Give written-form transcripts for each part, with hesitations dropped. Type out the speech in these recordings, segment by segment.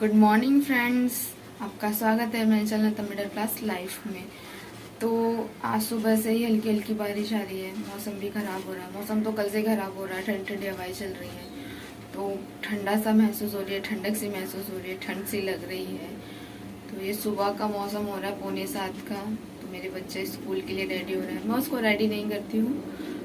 Good morning friends, आपका स्वागत है मेरे channel the middle class life में। तो आज सुबह से ही हल्की हल्की बारिश आ रही है। मौसम भी ख़राब हो रहा है। मौसम तो कल से ख़राब हो रहा है। ठंडी ठंडी हवाएं चल रही है तो ठंडा सा महसूस हो रही है, ठंडक सी महसूस हो रही है, ठंड सी लग रही है। तो ये सुबह का मौसम हो रहा है 6:45 का। तो मेरे बच्चे स्कूल के लिए रेडी हो रहे हैं। मैं उसको रेडी नहीं करती हूँ।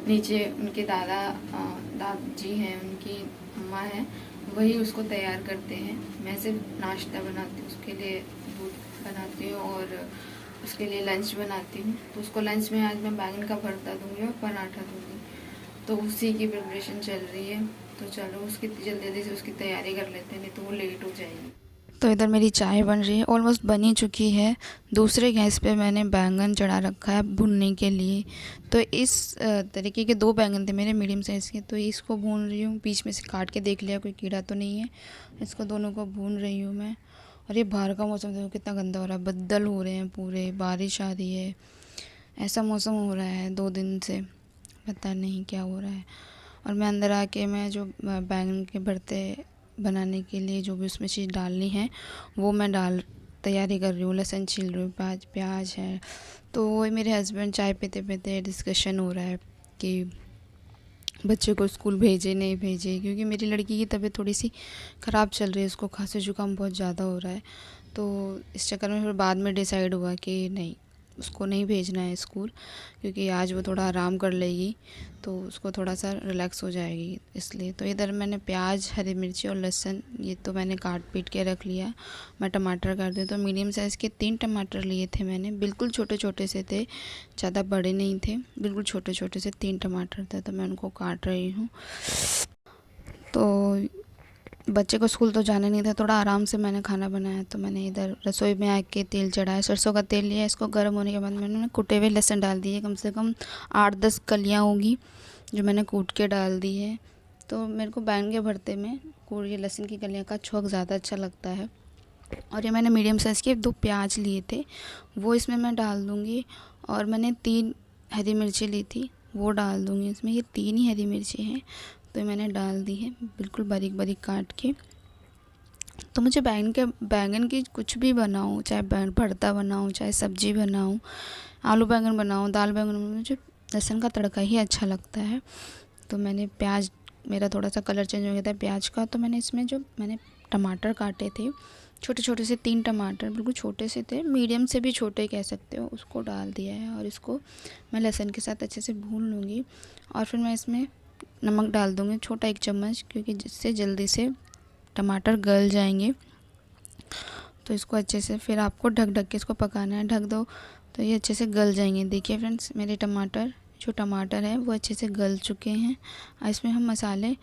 नीचे उनके दादाजी हैं, उनकी अम्मा है, वही उसको तैयार करते हैं। मैं सिर्फ नाश्ता बनाती हूँ, उसके लिए दूध बनाती हूँ और उसके लिए लंच बनाती हूँ। तो उसको लंच में आज मैं बैंगन का भरता दूँगी और पराठा दूँगी। तो उसी की प्रिपरेशन चल रही है। तो चलो उसकी जल्दी जल्दी से उसकी तैयारी कर लेते हैं, नहीं तो वो लेट हो जाएगी। तो इधर मेरी चाय बन रही है, ऑलमोस्ट बनी चुकी है। दूसरे गैस पे मैंने बैंगन चढ़ा रखा है भूनने के लिए। तो इस तरीके के 2 बैंगन थे मेरे मीडियम साइज़ के, तो इसको भून रही हूँ। बीच में से काट के देख लिया कोई कीड़ा तो नहीं है। इसको दोनों को भून रही हूँ मैं। और ये बाहर का मौसम देखो कितना गंदा हो रहा है, बद्दल हो रहे हैं पूरे, बारिश आ रही है। ऐसा मौसम हो रहा है 2 दिन से, पता नहीं क्या हो रहा है। और मैं अंदर आके मैं जो बैंगन के भरते बनाने के लिए जो भी उसमें चीज़ डालनी है वो मैं तैयारी कर रही हूँ। लहसुन छील रही हूँ, प्याज है। तो वही मेरे हस्बैंड चाय पीते पीते डिस्कशन हो रहा है कि बच्चे को स्कूल भेजे नहीं भेजे, क्योंकि मेरी लड़की की तबीयत थोड़ी सी ख़राब चल रही है। उसको खांसी जुकाम बहुत ज़्यादा हो रहा है। तो इस चक्कर में फिर बाद में डिसाइड हुआ कि नहीं, उसको नहीं भेजना है स्कूल, क्योंकि आज वो थोड़ा आराम कर लेगी तो उसको थोड़ा सा रिलैक्स हो जाएगी इसलिए। तो इधर मैंने प्याज, हरी मिर्ची और लहसुन ये तो मैंने काट पीट के रख लिया। मैं टमाटर काट दी। तो मीडियम साइज़ के 3 टमाटर लिए थे मैंने, बिल्कुल छोटे छोटे से थे, ज़्यादा बड़े नहीं थे, बिल्कुल छोटे छोटे से 3 टमाटर थे। तो मैं उनको काट रही हूँ। तो बच्चे को स्कूल तो जाने नहीं था, थोड़ा आराम से मैंने खाना बनाया। तो मैंने इधर रसोई में आके तेल चढ़ाया, सरसों का तेल लिया। इसको गर्म होने के बाद मैंने कुटे हुए लहसुन डाल दिए, कम से कम 8-10 कलियाँ होंगी जो मैंने कूट के डाल दी है। तो मेरे को बैंगन के भरते में ये लहसुन की कलियाँ का छौंक ज़्यादा अच्छा लगता है। और ये मैंने मीडियम साइज़ के 2 प्याज लिए थे, वो इसमें मैं डाल दूँगी। और मैंने 3 हरी मिर्ची ली थी, वो डाल दूँगी इसमें। ये 3 ही हरी मिर्ची हैं तो मैंने डाल दी है, बिल्कुल बारीक बारीक काट के। तो मुझे बैंगन की कुछ भी बनाऊँ, चाहे भरता बनाऊँ, चाहे सब्जी बनाऊँ, आलू बैंगन बनाऊँ, दाल बैंगन बनाऊँ, मुझे लहसुन का तड़का ही अच्छा लगता है। तो मैंने प्याज, मेरा थोड़ा सा कलर चेंज हो गया था प्याज का, तो मैंने इसमें जो मैंने टमाटर काटे थे, छोटे छोटे से 3 टमाटर, बिल्कुल छोटे से थे, मीडियम से भी छोटे कह सकते हो, उसको डाल दिया है। और इसको मैं लहसुन के साथ अच्छे से भून लूँगी। और फिर मैं इसमें नमक डाल दूँगी, छोटा 1 चम्मच, क्योंकि जिससे जल्दी से टमाटर गल जाएंगे। तो इसको अच्छे से फिर आपको ढक ढक के इसको पकाना है। ढक दो तो ये अच्छे से गल जाएंगे। देखिए फ्रेंड्स, मेरे टमाटर है वो अच्छे से गल चुके हैं। और इसमें हम मसाले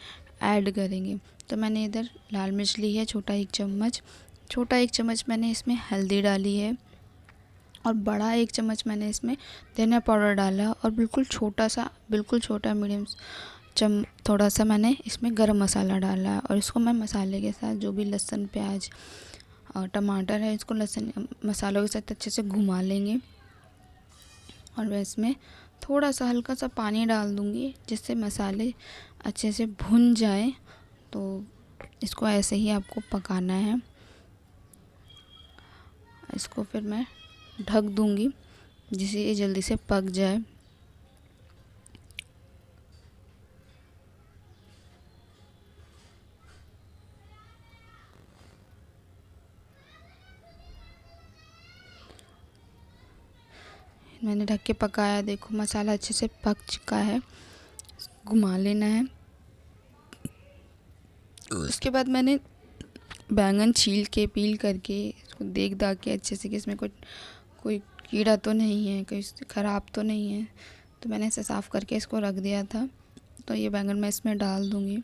ऐड करेंगे। तो मैंने इधर लाल मिर्च ली है, छोटा 1 चम्मच मैंने इसमें हल्दी डाली है। और बड़ा 1 चम्मच मैंने इसमें धनिया पाउडर डाला। और बिल्कुल छोटा मीडियम थोड़ा सा मैंने इसमें गरम मसाला डाला। और इसको मैं मसाले के साथ जो भी लहसुन, प्याज और टमाटर है, इसको लहसुन मसालों के साथ अच्छे से घुमा लेंगे। और मैं इसमें थोड़ा सा हल्का सा पानी डाल दूँगी, जिससे मसाले अच्छे से भुन जाए। तो इसको ऐसे ही आपको पकाना है। इसको फिर मैं ढक दूँगी, जिससे ये जल्दी से पक जाए। मैंने ढक के पकाया, देखो मसाला अच्छे से पक चुका है। घुमा लेना है। उसके बाद मैंने बैंगन छील के, पील करके, इसको देख दाख के अच्छे से कि इसमें कोई कीड़ा तो नहीं है, कोई ख़राब तो नहीं है। तो मैंने इसे साफ़ करके इसको रख दिया था। तो ये बैंगन मैं इसमें डाल दूँगी।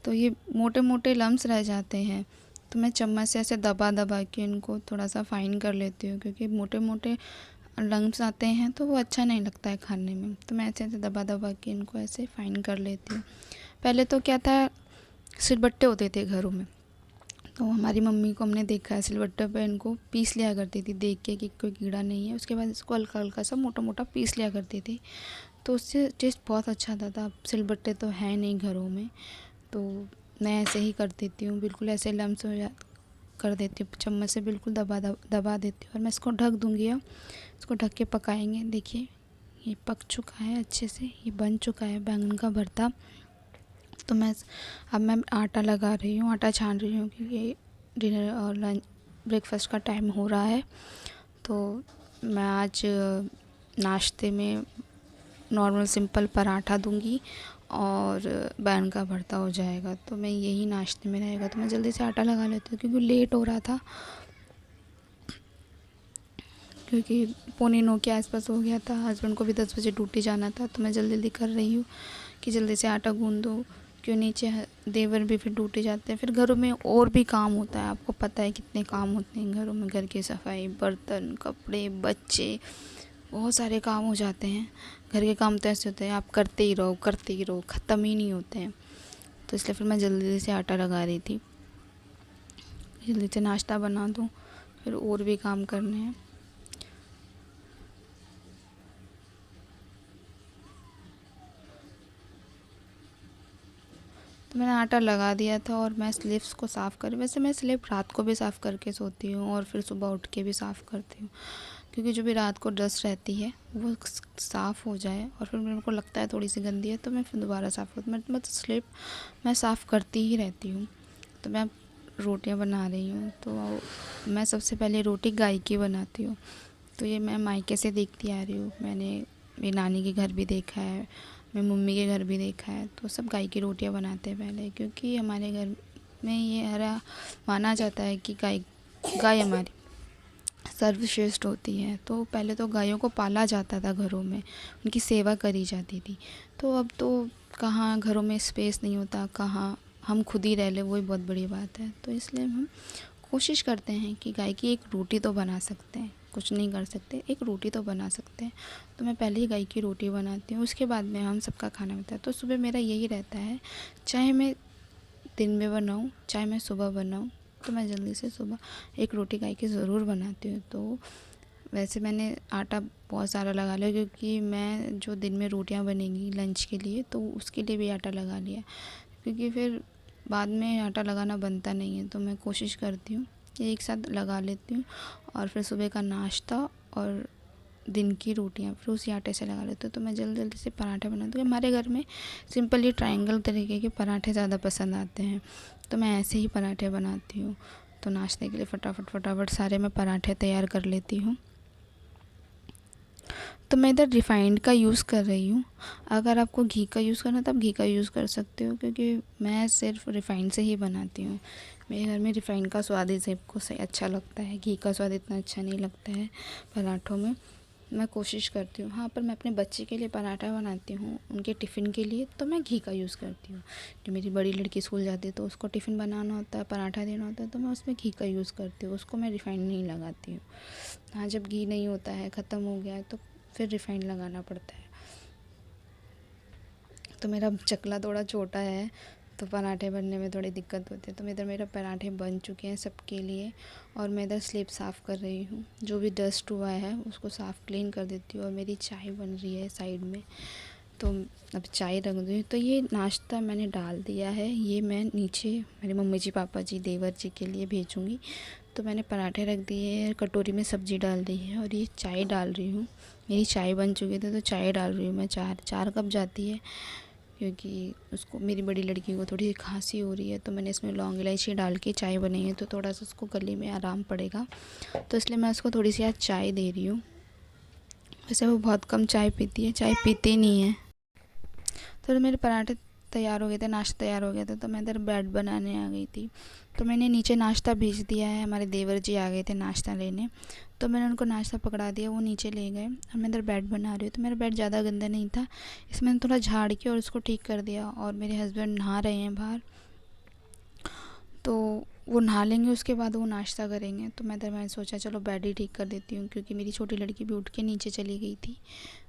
तो ये मोटे मोटे लम्स रह जाते हैं, तो मैं चम्मच से ऐसे दबा दबा के इनको थोड़ा सा फ़ाइन कर लेती हूँ, क्योंकि मोटे मोटे लम्स आते हैं तो वो अच्छा नहीं लगता है खाने में। तो मैं ऐसे ऐसे दबा दबा के इनको ऐसे फ़ाइन कर लेती हूँ। पहले तो क्या था, सिलबट्टे होते थे घरों में, तो हमारी मम्मी को हमने देखा है सिलबट्टे पे इनको पीस लिया करती थी, देख के कि कोई कीड़ा नहीं है। उसके बाद इसको हल्का हल्का सा मोटा मोटा पीस लिया करती थी, तो उससे टेस्ट बहुत अच्छा आता था। अब सिलबट्टे तो है नहीं घरों में, तो मैं ऐसे ही कर देती हूँ, बिल्कुल ऐसे लम्स हो कर देती हूँ, चम्मच से बिल्कुल दबा देती हूँ और मैं इसको ढक दूँगी। अब इसको ढक के पकाएंगे। देखिए ये पक चुका है अच्छे से, ये बन चुका है बैंगन का भरता। तो अब मैं आटा लगा रही हूँ, आटा छान रही हूँ क्योंकि डिनर और लंच ब्रेकफास्ट का टाइम हो रहा है। तो मैं आज नाश्ते में नॉर्मल सिंपल पराठा दूंगी और बैंगन का भरता हो जाएगा। तो मैं यही नाश्ते में रहेगा। तो मैं जल्दी से आटा लगा लेती हूँ क्योंकि लेट हो रहा था, क्योंकि 8:45 के आसपास हो गया था। हस्बैंड को भी 10 बजे ड्यूटी जाना था। तो मैं जल्दी कर रही हूँ कि जल्दी से आटा गूँध दो, क्यों नीचे देवर भी फिर ड्यूटी जाते हैं। फिर घरों में और भी काम होता है, आपको पता है कितने काम होते हैं घरों में। घर की सफाई, बर्तन, कपड़े, बच्चे, बहुत सारे काम हो जाते हैं। घर के काम तो ऐसे होते हैं आप करते ही रहो, ख़त्म ही नहीं होते हैं। तो इसलिए फिर मैं जल्दी से आटा लगा रही थी, जल्दी से नाश्ता बना दूँ, फिर और भी काम करने हैं। तो मैंने आटा लगा दिया था और मैं स्लीव्स को साफ़ कर, वैसे मैं स्लीव रात को भी साफ़ करके सोती हूँ और फिर सुबह उठ के भी साफ़ करती हूँ, क्योंकि जो भी रात को डस्ट रहती है वो साफ़ हो जाए। और फिर मेरे को लगता है थोड़ी सी गंदी है तो मैं फिर दोबारा साफ़ करती हूँ। मैं तो स्लीव मैं साफ़ करती ही रहती हूँ। तो मैं रोटियाँ बना रही हूँ। तो मैं सबसे पहले रोटी गाय की बनाती हूँ। तो ये मैं मायके से देखती आ रही हूँ। मैंने मेरी नानी के घर भी देखा है, मेरी मम्मी के घर भी देखा है। तो सब गाय की रोटियाँ बनाते हैं पहले, क्योंकि हमारे घर में ये हरा माना जाता है कि गाय हमारी सर्वश्रेष्ठ होती है। तो पहले तो गायों को पाला जाता था, घरों में उनकी सेवा करी जाती थी। तो अब तो कहाँ घरों में स्पेस नहीं होता, कहाँ हम खुद ही रह ले, वही बहुत बड़ी बात है। तो इसलिए हम कोशिश करते हैं कि गाय की एक रोटी तो बना सकते हैं, कुछ नहीं कर सकते, एक रोटी तो बना सकते हैं। तो मैं पहले ही गाय की रोटी बनाती हूँ, उसके बाद में हम सबका खाना बनता है। तो सुबह मेरा यही रहता है, चाहे मैं दिन में बनाऊँ चाहे मैं सुबह बनाऊँ, तो मैं जल्दी से सुबह एक रोटी गाय की ज़रूर बनाती हूँ। तो वैसे मैंने आटा बहुत सारा लगा लिया, क्योंकि मैं जो दिन में रोटियां बनेंगी लंच के लिए, तो उसके लिए भी आटा लगा लिया, क्योंकि फिर बाद में आटा लगाना बनता नहीं है। तो मैं कोशिश करती हूँ कि एक साथ लगा लेती हूँ और फिर सुबह का नाश्ता और दिन की रोटियां फिर उसी आटे से लगा लेती हूँ। तो मैं जल्दी जल्दी से पराठे बनाती हूँ। हमारे घर में सिंपली ट्रायंगल तरीके के पराठे ज़्यादा पसंद आते हैं, तो मैं ऐसे ही पराठे बनाती हूँ। तो नाश्ते के लिए फटाफट सारे मैं पराठे तैयार कर लेती हूँ। तो मैं इधर रिफ़ाइंड का यूज़ कर रही हूँ। अगर आपको घी का यूज़ करना है तो आप घी का यूज़ कर सकते हो, क्योंकि मैं सिर्फ रिफ़ाइंड से ही बनाती हूँ। मेरे घर में रिफ़ाइंड का स्वाद ही सबको सही अच्छा लगता है, घी का स्वाद इतना अच्छा नहीं लगता है पराठों में। मैं कोशिश करती हूँ, हाँ, पर मैं अपने बच्चे के लिए पराठा बनाती हूँ, उनके टिफ़िन के लिए, तो मैं घी का यूज़ करती हूँ। जो मेरी बड़ी लड़की स्कूल जाती है तो उसको टिफ़िन बनाना होता है, पराठा देना होता है, तो मैं उसमें घी का यूज़ करती हूँ, उसको मैं रिफ़ाइंड नहीं लगाती हूँ। हाँ, जब घी नहीं होता है, ख़त्म हो गया है, तो फिर रिफ़ाइंड लगाना पड़ता है। तो मेरा चकला थोड़ा छोटा है, तो पराठे बनने में थोड़ी दिक्कत होती है। तो इधर मेरे पराठे बन चुके हैं सबके लिए, और मैं इधर स्लेब साफ़ कर रही हूँ। जो भी डस्ट हुआ है उसको साफ़ क्लीन कर देती हूँ। और मेरी चाय बन रही है साइड में, तो अब चाय रख दूँ। तो ये नाश्ता मैंने डाल दिया है, ये मैं नीचे मेरे मम्मी जी, पापा जी, देवर जी के लिए भेजूँगी। तो मैंने पराठे रख दिए, कटोरी में सब्ज़ी डाल दी है और ये चाय डाल रही हूँ। मेरी चाय बन चुकी थी तो चाय डाल रही हूँ मैं। 4 कप जाती है, क्योंकि उसको, मेरी बड़ी लड़की को थोड़ी खांसी हो रही है, तो मैंने इसमें लौंग इलायची डाल के चाय बनाई है, तो थोड़ा सा उसको गले में आराम पड़ेगा, तो इसलिए मैं उसको थोड़ी सी आज चाय दे रही हूँ। वैसे वो बहुत कम चाय पीती है, चाय पीती नहीं है। तो मेरे पराठे तैयार हो गए थे, नाश्ता तैयार हो गया था, तो मैं इधर ब्रेड बनाने आ गई थी। तो मैंने नीचे नाश्ता भेज दिया है, हमारे देवर जी आ गए थे नाश्ता लेने, तो मैंने उनको नाश्ता पकड़ा दिया, वो नीचे ले गए और मैं इधर ब्रेड बना रही हूँ। तो मेरा ब्रेड ज़्यादा गंदा नहीं था, इसमें मैंने थोड़ा झाड़ के और उसको ठीक कर दिया। और मेरे हस्बैंड नहा रहे हैं बाहर, तो वो नहा लेंगे, उसके बाद वो नाश्ता करेंगे। तो मैंने सोचा चलो बेड ही ठीक कर देती हूँ, क्योंकि मेरी छोटी लड़की भी उठ के नीचे चली गई थी।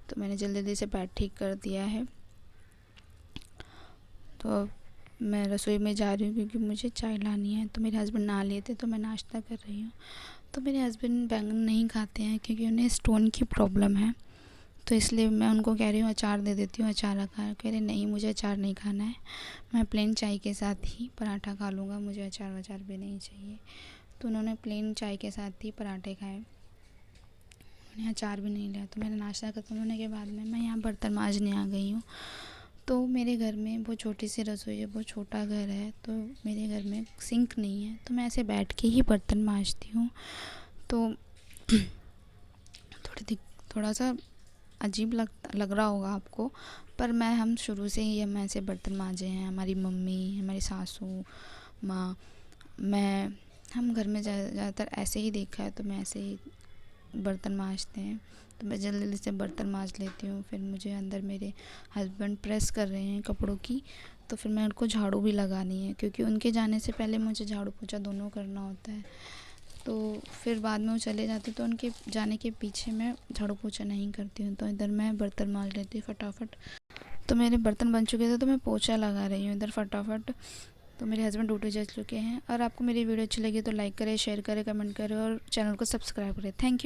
तो मैंने जल्दी जल्दी से बेड ठीक कर दिया है। तो अब मैं रसोई में जा रही हूँ, क्योंकि मुझे चाय लानी है। तो मेरे हस्बैंड नहा लिए थे, तो मैं नाश्ता कर रही हूँ। तो मेरे हस्बैंड बैंगन नहीं खाते हैं, क्योंकि उन्हें स्टोन की प्रॉब्लम है, तो इसलिए मैं उनको कह रही हूँ अचार दे देती हूँ, अचार रखा है। कह रहे नहीं, मुझे अचार नहीं खाना है, मैं प्लेन चाय के साथ ही पराठा खा लूँगा, मुझे अचार वचार भी नहीं चाहिए। तो उन्होंने प्लेन चाय के साथ ही पराठे खाए, उन्हें अचार भी नहीं लिया। तो मेरा नाश्ता खत्म होने के बाद में मैं यहाँ बर्तन मांजने आ गई हूँ। तो मेरे घर में बहुत छोटी सी रसोई है, बहुत छोटा घर है, तो मेरे घर में सिंक नहीं है, तो मैं ऐसे बैठ के ही बर्तन मांजती हूँ। तो थोड़ा सा अजीब लग रहा होगा आपको, पर हम शुरू से ही हम ऐसे बर्तन मांजे हैं। हमारी मम्मी, हमारी सासू माँ, हम घर में ज़्यादातर ऐसे ही देखा है, तो मैं ऐसे ही बर्तन मांजते हैं। तो मैं जल्दी से बर्तन मांज लेती हूँ। फिर मुझे अंदर मेरे हस्बैंड प्रेस कर रहे हैं कपड़ों की, तो फिर मैं उनको झाड़ू भी लगानी है, क्योंकि उनके जाने से पहले मुझे झाड़ू पोछा दोनों करना होता है। तो फिर बाद में वो चले जाते, तो उनके जाने के पीछे मैं झाड़ू पोछा नहीं करती हूँ। तो इधर मैं बर्तन मांज लेती हूँ फटाफट। तो मेरे बर्तन बन चुके थे, तो मैं पोछा लगा रही हूँ इधर फटाफट। तो मेरे हस्बैंड ड्यूटी जा चुके हैं। और आपको मेरी वीडियो अच्छी लगी तो लाइक करें, शेयर करें, कमेंट करें और चैनल को सब्सक्राइब करें। Thank you.